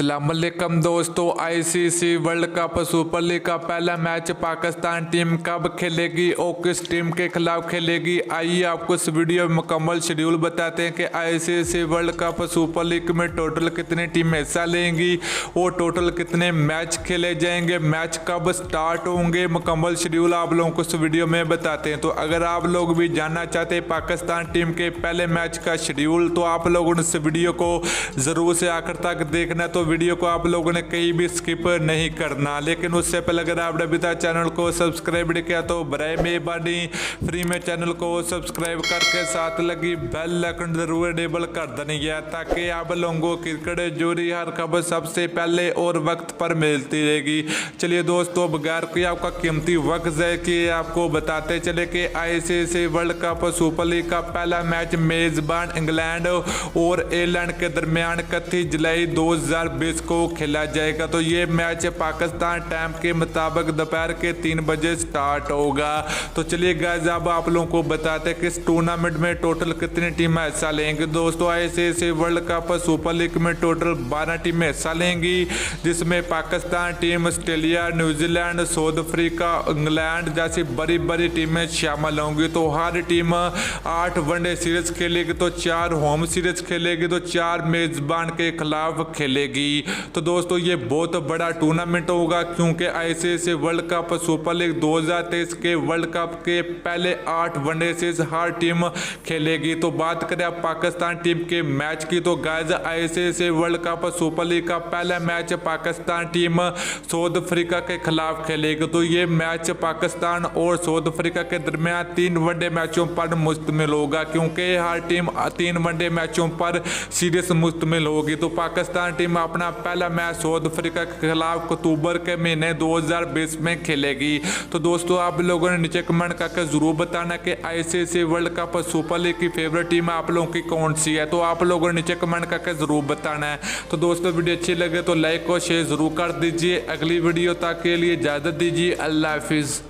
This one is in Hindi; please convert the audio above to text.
अस्सलाम वालेकुम दोस्तों, ICC world cup super league का पहला मैच पाकिस्तान टीम कब खेलेगी और किस टीम के खिलाफ खेलेगी। आइए आपको इस वीडियो में मुकम्मल शेड्यूल बताते हैं कि ICC world cup super league में टोटल कितनी टीमें हिस्सा लेंगी और टोटल कितने मैच खेले जाएंगे, मैच कब स्टार्ट होंगे। मुकम्मल शेड्यूल आप लोगों को इस वीडियो में बताते हैं। तो अगर आप लोग भी जानना चाहते हैं पाकिस्तान टीम के पहले मैच का शेड्यूल तो आप लोगों ने इस वीडियो को ज़रूर से आखिर तक देखना, तो वीडियो को आप लोगों ने कहीं भी स्किप नहीं करना। लेकिन उससे पहले अगर आपने अभी तक चैनल को सब्सक्राइब नहीं किया तो बराए मेहरबानी फ्री में चैनल को सब्सक्राइब करके साथ लगी बेल आइकन जरूर एनेबल कर देनी है ताकि आप लोगों को क्रिकेट जुड़ी हर खबर सबसे पहले और वक्त पर मिलती रहेगी। चलिए दोस्तों, बगैर कोई आपका कीमती वक्त ज़ाया किए आपको बताते चले कि ICC world cup super league का पहला मैच मेज़बान इंग्लैंड और आयरलैंड के दरमियान 31 जुलाई 2020 को खेला जाएगा। तो ये मैच पाकिस्तान टाइम के मुताबिक दोपहर के 3 बजे स्टार्ट होगा। तो चलिए गाइस, अब आप लोगों को बताते हैं कि इस टूर्नामेंट में टोटल कितनी टीमें हिस्सा लेंगी। दोस्तों, ICC world cup super league में टोटल 12 टीमें हिस्सा लेंगी, जिसमें Pakistan team, Australia, New Zealand, south Africa, England जैसी बड़ी बड़ी टीमें शामिल होंगी। तो हर टीम 8 वनडे सीरीज खेलेगी, तो 4 होम सीरीज खेलेगी, तो 4 मेजबान के खिलाफ खेलेगी। तो दोस्तों, ये बहुत बड़ा टूर्नामेंट होगा क्योंकि ICC world cup super league 2023 के वर्ल्ड कप के पहले 8 वनडे सीरीज हर टीम खेलेगी। तो बात करें आप पाकिस्तान टीम के मैच की तो guys, ICC world cup super league का पहला match Pakistan team south Africa के खिलाफ खेलेगी। तो ये मैच पाकिस्तान और साउथ अफ्रीका के दरमियान 3 वनडे मैचों पर मुश्तमिल होगा क्योंकि हर टीम 3 वनडे मैचों पर सीरीज मुश्तमिल होगी। तो पाकिस्तान टीम अपना पहला मैच साउथ अफ्रीका के खिलाफ अक्टूबर के महीने 2020 में खेलेगी। तो दोस्तों, आप लोगों ने नीचे कमेंट करके जरूर बताना कि ICC world cup super league की फेवरेट टीम आप लोगों की कौन सी है। तो आप लोगों ने नीचे कमेंट करके जरूर बताना है। तो दोस्तों, वीडियो अच्छी लगे तो लाइक और शेयर जरूर कर दीजिए। अगली वीडियो तक के लिए इजाजत दीजिए। अल्लाह हाफिज़।